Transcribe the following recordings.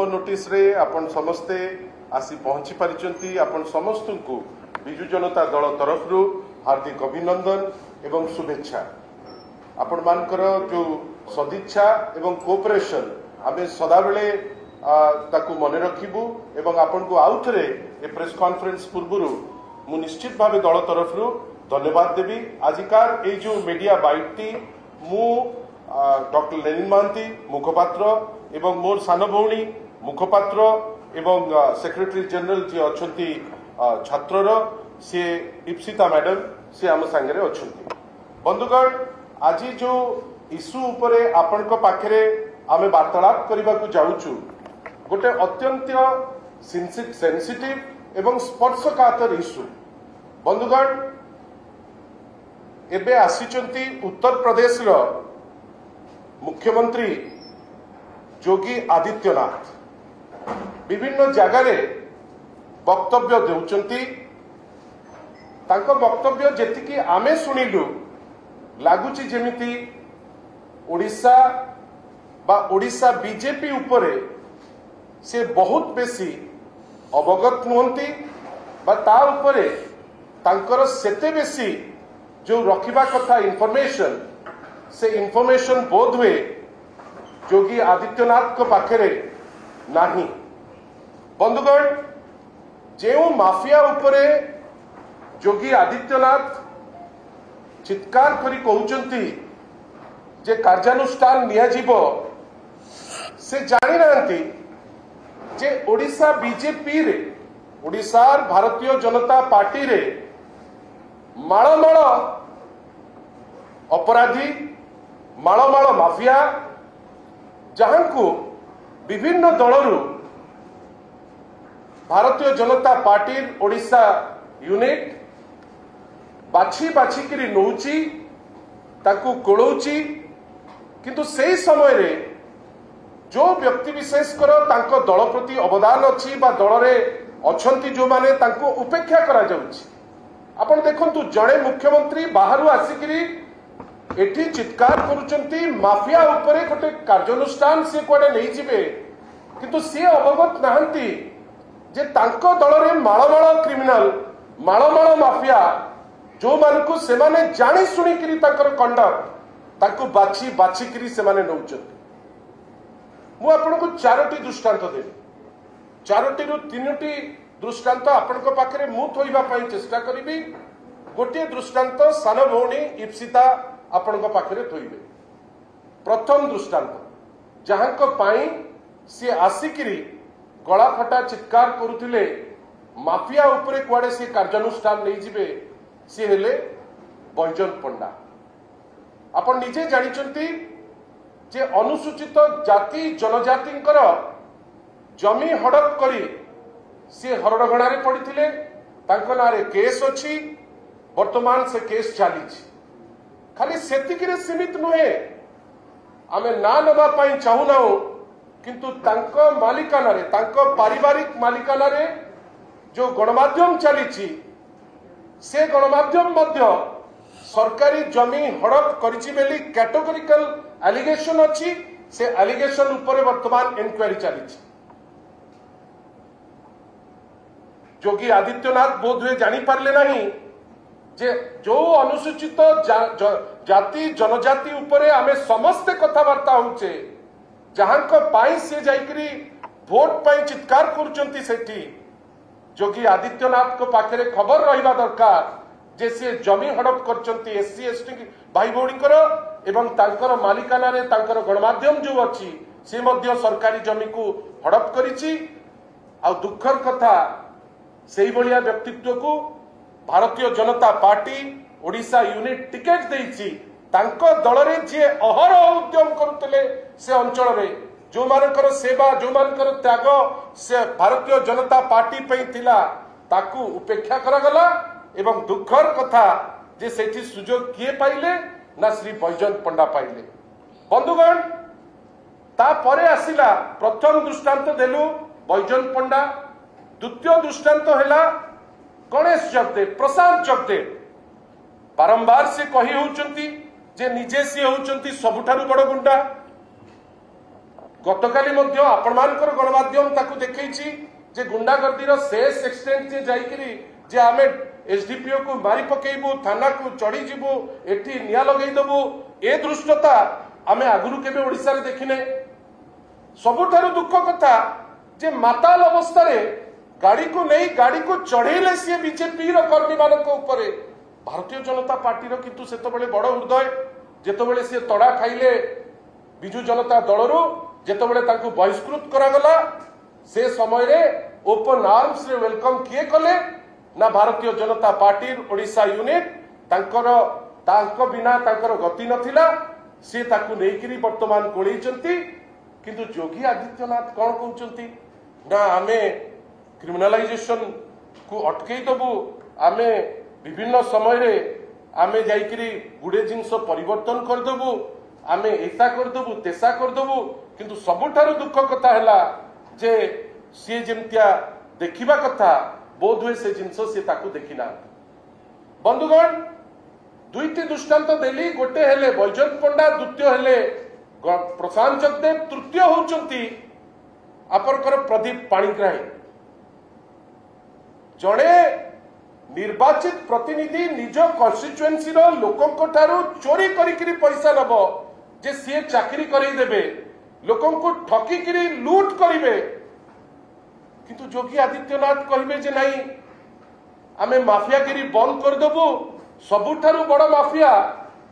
Notice रे आपण समस्ते आसी पहुंची पारिचंती। आपण समस्त को बिजु जनता दल तरफ हार्दिक अभिनंदन एवं शुभेच्छा। आपण मानकर जो सदिच्छा एवं कोऑपरेशन आमे सदा बेले ताकू मने रखिबु एवं आपण को आउथरे ए प्रेस कॉन्फ्रेंस पूर्वरु मु निश्चित भावे दल तरफ धन्यवाद देवी। आजिकार ए जो मीडिया बाइटटी मु डॉक्टर लेनिन महांती मुखपात्र एवं मोर सान भौणी मुखपात्र एवं सेक्रेटरी जनरल जी अछंती छात्रर से इप्सिता मैडम से आम सांगे अछंती। बंधुगण आज जो इश्यू उपरे आपण को पाखरे आमे वार्तालाप करबा को जाउछु गोटे अत्यंत सेंसिटिव एवं स्पर्शकातर इश्यू। बंधुगण एबे आसीचंती उत्तर प्रदेश रो मुख्यमंत्री योगी आदित्यनाथ विभिन्न जगार वक्तव्य देउचंती। तांको वक्तव्य जेतिकी आमे सुनिलु लागुची जेमिति ओडिशा बा ओडिशा बीजेपी उपरे से बहुत बेसी अवगत नुहंती बा ता उपरे तांकर सेते बेसी जो रखिबा कथा इनफॉरमेशन से इनफॉरमेशन बोध हुए योगी आदित्यनाथ को पाखरे नाही। बंधुगण जो माफिया उपरे योगी आदित्यनाथ चित्कार करी कहउचंती जे कार्यानुष्ठान निया जीवो से जानी नांती जे ओडिशा बीजेपी रे ओडिशार भारतीय जनता पार्टी रे माळमाळ अपराधी माळमाळ माफिया जहां को विभिन्न दलरू भारतीय जनता पार्टी ओडिशा यूनिट बाछी बाछी करी नौची ताकू कोड़ौची किंतु से समय रे जो व्यक्ति विशेष कर तांको दल प्रति अवदान अच्छी बा दल रे अछंती जो माने तांको उपेक्षा करा जाउची। आपण देखंतु जड़े मुख्यमंत्री बाहरु आसिकरी एठी चित्कार करूचंती माफिया उपरे गोटे कार्यानुष्ठान से कोडे नहीं जिवे किंतु सी अवगत नाहंती जे तांको दल रे माळमाळ क्रिमिनल माळमाळ माफिया जो मानकु से माने जानी सुनी करी तांकर कंडक्ट तांको बाछी बाछी करी से माने नउचंती। मु आपनको चारोटी दृष्टांत देबी। चारोटी रु तीनोटी दृष्टांत आपनको पाखरे मु थोइबा पई चेष्टा करिबी। गोटे दृष्टांत सान भौणी इप्सिता आपनको पाखरे थोइबे। प्रथम दृष्टांत जहां को पाई से आसिकरी गला फटा चित्कार करुथिले माफिया उपरे कुआडे से कार्यानुष्ठान नहीं जिवे सी हेले बैजयंत पंडा। आपण निजे जानिचंती जे अनुसूचित जाति जनजातिंकर जमी हड़प करी सी हरडगणा रे पड़िथिले तांको नारे केस अछि। वर्तमान से केस चली खाली सेतिकी रे सीमित नुहे आमे ना नबा पई चाहुना किंतु तांको मालिकाना रे तांको पारिवारिक मालिकाना रे जो गणमाध्यम चली से गणमाध्यम मध्य सरकारी जमी हड़प करिछि बेली कैटेगोरिकल एलिगेशन अछि। से एलिगेशन ऊपर वर्तमान इंक्वायरी चली। योगी आदित्यनाथ बोध हुए जानी पारले नहीं जे जो अनुसूचित जाति जनजाति उपरे आमे समस्त कथबार्ता होचे जहां को पाई से जाइकरी वोट पाई चित्कार करूचंती सेठी योगी आदित्यनाथ को पाखरे खबर रहिबा दरकार जे से जमी हड़प करचंती एससी एसटी भाई भौणीकर एवं तांकर मालिकाना रे तांकर गणमाध्यम जो अछि से मध्य सरकारी जमी को हड़प करिछि। आ दुखर कथा सेही भलिया व्यक्तित्व को Bharatiya Janata party Odisha unit ticket देइछि। तांको दल रे जे अहरह उद्यम करुतले से अंचल रे जो मानकर सेवा जो मानकर त्याग से भारतीय जनता पार्टी पे थिला ताकू उपेक्षा करागला। एवं दुखर कथा जे सेठी सुजोग किए पाइले ना श्री बैजयंत पंडा पाइले। बंधुगण ता परे आसिला प्रथम दृष्टांत देलु बैजयंत पंडा। द्वितीय दृष्टांत हैला गणेश जगदेव प्रशांत जगदेव बारंबार से कही होउचंती जे निजे सी होउचंती सबुठारु बड़ गुंडा गतकाली मध्य आपणमानकर गणमाध्यम ताकू देखैछि जे गुंडागर्दीर शेष एक्सटेंट जे जाइकरी जे आमे एसडीपीओ को मारी पकेबू थाना को चढ़ी जीवु एठी निया लगेई देबू ए दृष्टता आमे आगुरु केबे ओडिसा रे देखिने। सबुठारु दुख कथा जे माताल अवस्था रे गाड़ी को नहीं गाड़ी को चढ़ेले सी बीजेपी कर्मी मानक उपरे भारतीय जनता पार्टी किंतु सेतबेले बड़ हृदय जेतबेले सी तड़ा खाइले बिजु जनता दलरू जेतबेले तांको बहिष्कृत करागला से समय रे ओपन आर्म्स रे वेलकम किए कले ना भारतीय जनता पार्टी ओडिशा यूनिट तांको बिना तांकर गति नथिला से ताकू नेकिरी वर्तमान कोळैचंती। किंतु योगी आदित्यनाथ कौन कहउचंती ना आमे क्रिमिनालाइजेशन को अटकई दबू आमे विभिन्न समय रे आमे जाइकरी गुडे जिनस परिवर्तन करदेबू आमे ऐसा करदेबू तेसा करदेबू। किंतु सबुठारु दुख कथा हैला जे सी जेमतिया देखिबा कथा बोध हुए से जिनस से ताकू देखिना। बंधुगण दुईटी दृष्टांत देली गोटे हेले बैजयंत पंडा द्वितीय हेले प्रशांत जगदेव तृतीय होउचंती आपनकर प्रदीप पाणिग्राही। जड़े निर्वाचित प्रतिनिधि निज कन्स्टिट्युएंसी रो लोकंक ठारू चोरी करिकरी पैसा नब जे सी चाकरी करई देबे लोकंक ठकिकरी लूट करिवे। किंतु योगी आदित्यनाथ कहिबे जे नहीं आमे माफियागिरी बंद कर देबू सबुठारू बड़ माफिया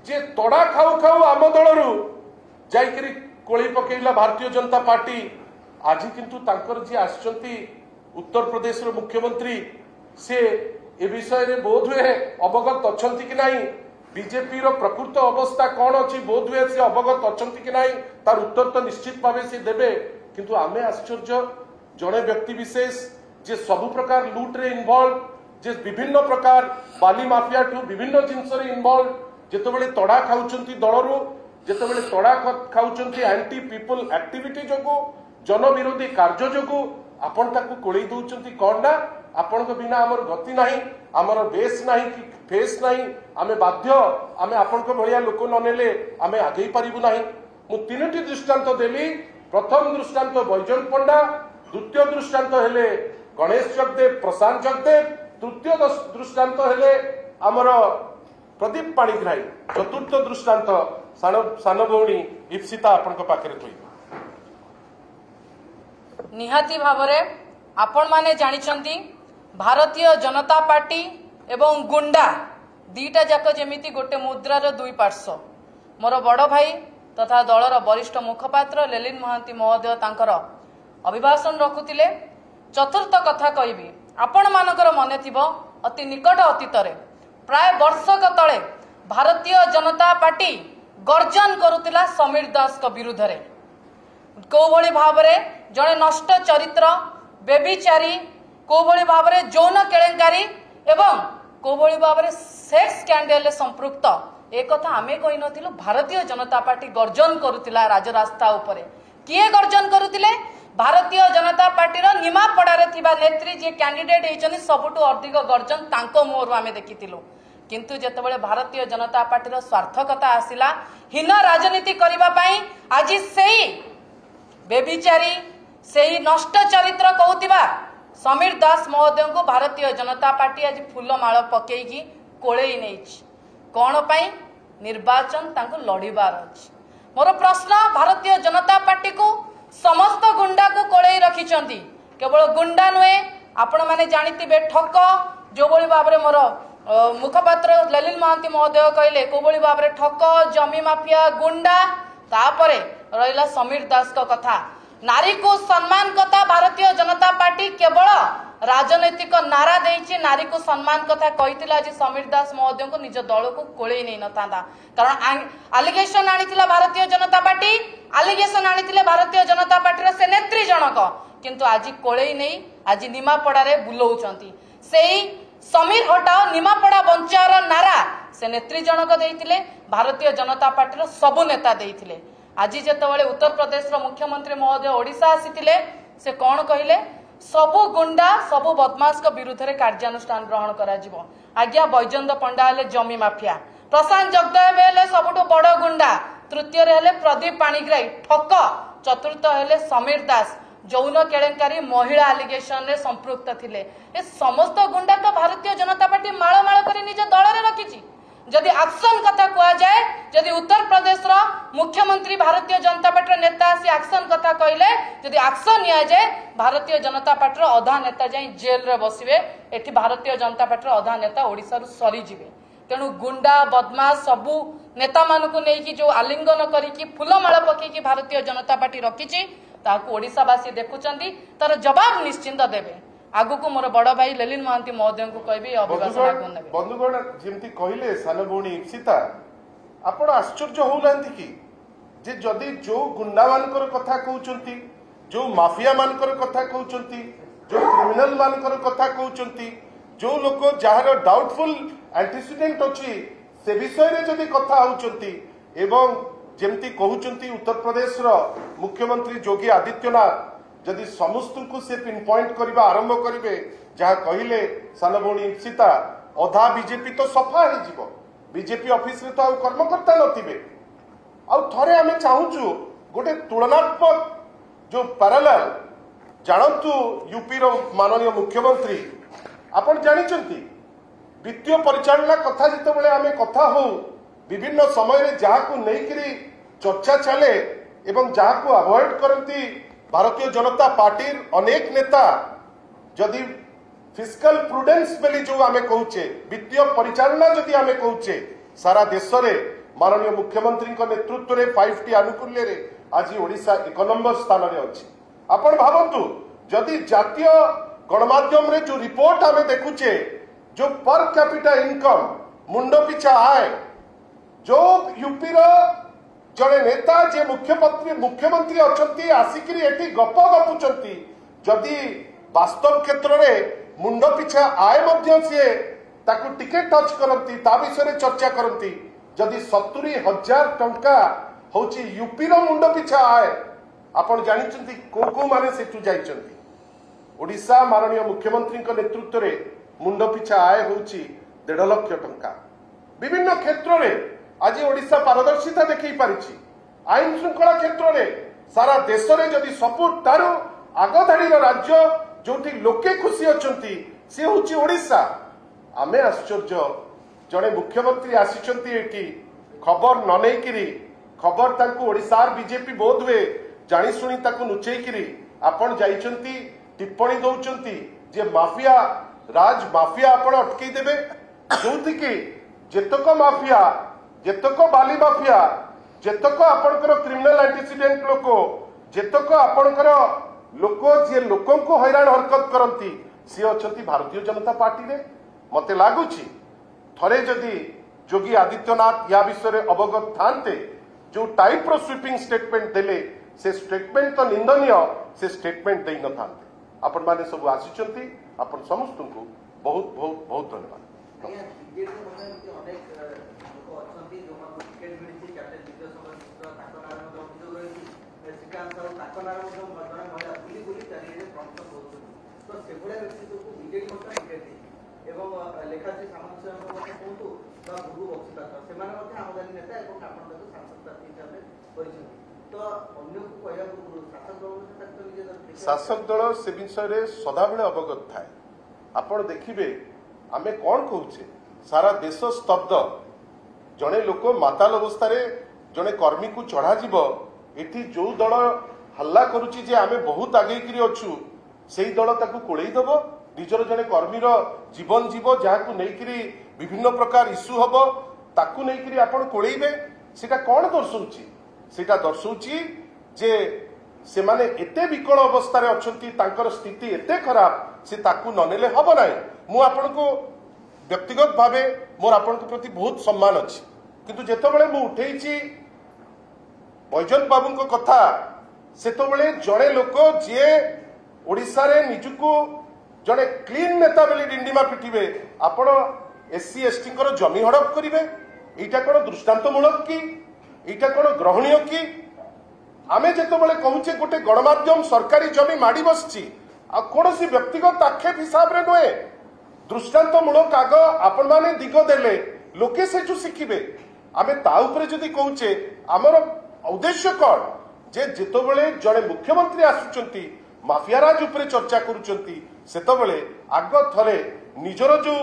जे तड़ा खाऊ खाऊ आम दलरू जाइकरी कोली पकेइला भारतीय जनता पार्टी। आज किंतु तांकर जी आछंती उत्तर प्रदेश रो मुख्यमंत्री से ए विषय रे बोध हुए अवगत अछंती कि नहीं बीजेपी रो प्रकृत अवस्था कौन अछि बोध हुए से अवगत अछंती कि नहीं तार उत्तर तो निश्चित भावे से देबे। किंतु आमे आश्चर्य जड़े व्यक्ति विशेष जे सबु प्रकार लूट रे इन्वॉल्व जे विभिन्न प्रकार बाली माफिया ठू विभिन्न जिनस रे इन्वॉल्व जेतेबेले तड़ा खाउचंती दलरू जेतेबेले तड़ा खाउचंती एंटी पीपल एक्टिविटी जोगु जन विरोधी कार्य जोगु आपण ताकू कोळई दउचंती कोन ना आपण को बिना हमर गति नाही हमर बेस नाही कि फेस नाही आमे बाध्य आमे आपण को भलिया लोक न नेले आमे आगेई परिबु नाही। मु तीनटी दृष्टांत देली। प्रथम दृष्टांत बैजयंत पंडा द्वितीय दृष्टांत हेले गणेश जगदेव प्रशांत जगदेव तृतीय दृष्टांत हेले आमर प्रदीप पाणिग्राही चतुर्थ दृष्टांत सान भौणी इप्सिता आपण पाखरे थोई। निहाती भावरे आपण माने जानिछंती भारतीय जनता पार्टी एवं गुंडा दीटा जाक जेमिति गोटे मुद्रार दुई पार्श्व। मोर बड़ भाई तथा दलर वरिष्ठ मुखपात्र लेलिन महांती महोदय तांकर अभिभाषण रखुतिले। चतुर्थ कथा कहबी आपण मानकर मने थिबो अति निकट अतीत रे प्राय वर्षक तले भारतीय जनता पार्टी गर्जन करुतिला समीर दास को विरुद्ध रे को भली भाबरे जड़े नष्ट चरित्र बेबिचारी को भली भाबरे यौन केलेंकारी एवं को भली भाबरे सेक्स स्कैंडल संपृक्त एक कथा आमे कहि नथिलु। भारतीय जनता पार्टी गर्जन करुतिला राजरास्ता उपरे। किए गर्जन करुतिले? भारतीय जनता पार्टीर निमापड़ारे थिबा नेत्री जे कैंडिडेट हेचनी सबुटु अधिक गर्जन तांको मोहरु आमे देखितिलु। किंतु जेतेबेले भारतीय जनता पार्टीर स्वार्थकता आसिला हीन राजनीति करिबा पई आज सेही बेबिचारी सेही नष्ट चरित्र कहूतिबा समीर दास महोदय को भारतीय जनता पार्टी आज फूलमाଳ पकेकी कोळेई नेछि। कौन पाई? निर्वाचन तांको लड़ीबार अछि। मोर प्रश्न भारतीय जनता पार्टी को समस्त गुंडा को कोळेई रखिचंती। केवल गुंडा नुहे आपण माने जानितिबे ठक जो भली भाबरे मोर मुखपात्र ललिन महांती महोदय कहले को भली भाबरे ठक जमी माफिया गुंडा तापरे रहिला समीर दास को कथा। नारी को सम्मान कथा भारतीय जनता पार्टी केवल राजनैतिक नारा देइछि। नारी को सम्मान कथा कहितिला जे समीर दास महोदय को निज दल को कोळेई नै नथांदा कारण allegation आनिथिला Bharatiya Janata party allegation आनिथिले Bharatiya Janata party से नेत्री जनक किंतु आज कोळेई नै आज निमापड़ा रे बुलौचंती। सेही समीर हटाओ निमापड़ा बंचार नारा से नेत्री जनक देइथिले भारतीय जनता पार्टी सबु नेता देइथिले। आज जेतेबेले उत्तर प्रदेश मुख्यमंत्री महोदय ओडिशा आसीथिले से कौन कहले सबु गुंडा सबु बदमाश को विरुद्ध रे कार्यानुष्ठान ग्रहण करा जिवो। आज्ञा बैजयंत पंडा हेले जमी माफिया प्रशांत जगदेव हेले सबुठु बड़ गुंडा तृतीय रे हेले प्रदीप पाणिग्राही ठक चतुर्थ हेले समीर दास यौन केलेंकारी महिला आलिगेशन रे संपृक्त थिले। ए समस्त गुंडा तो भारतीय जनता पार्टी माळ माळ करी निज दल रे रखिछि। जदि एक्शन कथा कुआ जाए, जदि उत्तर प्रदेश रो मुख्यमंत्री भारतीय जनता पार्टी नेता आसी एक्शन कथा कहले, जदि एक्शन निया जाए भारतीय जनता पार्टी रो अधा नेता जाई जेल रे बसिबे। एठी भारतीय जनता पार्टी रो अधा नेता ओडिसा रु सरी जिवे। तेणु गुंडा बदमाश सबू नेता मानकु नेकी जो आलिंगन करिकी फूलमाळ पकेकी भारतीय जनता पार्टी रखिछि ताकू ओडिसावासी देखुचंदी, तार जवाब निश्चिंत देबे। आगु को मोर बड़ भाई ललिन महांती महोदय को कहबी अभिभाषण को नेबे। बंधुगण जेमती कहिले सान भौणी इप्सिता आपण आश्चर्य होउलांती कि जे जदि जो गुंडा मानकर कथा कहउचंती, जो माफिया मानकर कथा कहउचंती, जो क्रिमिनल मानकर कथा कहउचंती, जो लोक जहार डाउटफुल एंटीसीडेंट अछि से विषय रे जदि कथा होउचंती एवं जेमती कहउचंती उत्तर प्रदेश रो मुख्यमंत्री योगी आदित्यनाथ जदि समस्त को से पिन पॉइंट करबा आरंभ करिवे, जहा कहिले सान भौणी इप्सिता अधा बीजेपी तो सफा हो जिवो। बीजेपी ऑफिस रे तो आ कर्मकर्ता नथिबे। आ थरे आमे चाहूचु गोटे तुलनात्मक जो पैरेलल जानतु यूपी रो माननीय मुख्यमंत्री आपण जानिचंती वित्तीय परिचालना कथा जितेबाला आमे कथा हो विभिन्न समय रे जहा को नेकरी चर्चा चले एवं जहा को अवॉइड करती भारतीय जनता पार्टी अनेक नेता जदि फिस्कल प्रुडेंस बेली जो आमे कहूचे वित्तीय परिचालना जदि आमे कहूचे सारा देश रे माननीय मुख्यमंत्री नेतृत्व रे 5T आनुकूल्य रे आज ओडिशा 1 नंबर स्थान रे अछि। आपण भावंतु जदि जातीय गणमाध्यम रे जो रिपोर्ट आमे देखुचे जो पर कैपिटा इनकम मुंड पिछा आय जो यूपी रो जड़े नेता जे मुख्यमंत्री अच्छा आसिकी एटी गप गपुचंती जदि वास्तव क्षेत्र में मुंड पिछा आय सी ताकू टिके टच करती ता विषय चर्चा करती जदि 70,000 टंका होची यूपी रो मुंड पिछा आय आपण जानिचंती को माने सेठू जाइचंती। ओडिशा माननीय मुख्यमंत्री नेतृत्व रे मुंड पिछा आय होची 1.5 लाख टंका। विभिन्न क्षेत्र में आज ओडिशा पारदर्शिता देखई पारिछि। आईन श्रृंखला क्षेत्र में सारा देश में जदि सबुठारु आगधाड़ी राज्य जोठी लोके खुशी अछंती से होची ओडिशा। आमे आश्चर्य जड़े मुख्यमंत्री आसीचंती एटी खबर न नेकिरी खबर तांको ओडिशार बीजेपी बोध हुए जानी सुनी ताकू नुचेइकिरी आपण जाइचंती टिप्पणी दउचंती जे माफिया राज माफिया आपण अटकई देबे जोथि कि जेतक माफिया जेतक बाली माफिया जेतक आपणकर क्रिमिनल एंटीसीडेंट लोक जेतक आपणकर लोक जे लोकों को हैरान हरकत करती सी अच्छी भारतीय जनता पार्टी रे। मते लागुची थरे जदि योगी आदित्यनाथ या विषय अवगत थांते जो टाइप रो स्वीपिंग स्टेटमेंट देले से स्टेटमेंट तो निंदनीय से स्टेटमेंट दे न थांते। आपण माने सब आसीचंती आपण समस्त को बहुत बहुत बहुत धन्यवाद। शासक दल से विषय सदा बेले अवगत थाए। आपण देखिबे आमे कौन कहूचे सारा देश स्तब्ध जड़े लोक माताल अवस्था जड़े कर्मी को चढ़ा जीव एठी जो दल हल्ला करुची जे आमे बहुत आगे करी अच्छु से दल ताकू कोड़े दब निजर जड़े कर्मीर जीवन जीव जहाँ नहीं विभिन्न प्रकार इश्यू हम ताकू नहीं आपण कोड़े सेटा कौन दर्शाऊची सेटा दर्शाऊची जे से माने एते विकल अवस्था अच्छी तांकर स्थिति एते खराब से ताकू ननेले हम ना। मु आपण को व्यक्तिगत भावे मोर आपण प्रति बहुत सम्मान अच्छी किंतु जेतबेले मु उठेइची बैजन बाबू को कथा सेतबेले जड़े लोक जे ओडिशा रे निजुको जड़े क्लीन नेता बेली डिंडिमा पिटिबे आपण एससी एसटी कर जमी हड़प करिवे एटा कोन दृष्टांतमूलक कि एटा कोन ग्रहणीय कि आमे जेतबेले कहूचे गोटे गणमाध्यम सरकारी जमी माड़ी बसची आ कोनोसी व्यक्तिगत आक्षेप हिसाब रे नहे दृष्टांतमूलक आग आपण माने दिग देले लोके सेठू शिखिबे। आमे ता उपरे जदि कहूचे आमर उद्देश्य कौन जे जितेबले जड़े मुख्यमंत्री आसुचंती माफियाराज उपरे चर्चा करुचंती सेतबले आग थरे निजर जो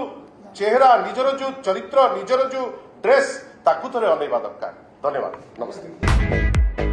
चेहरा निजर जो चरित्र निजर जो ड्रेस ताकू थरे अनेवा दरकार। धन्यवाद। नमस्ते।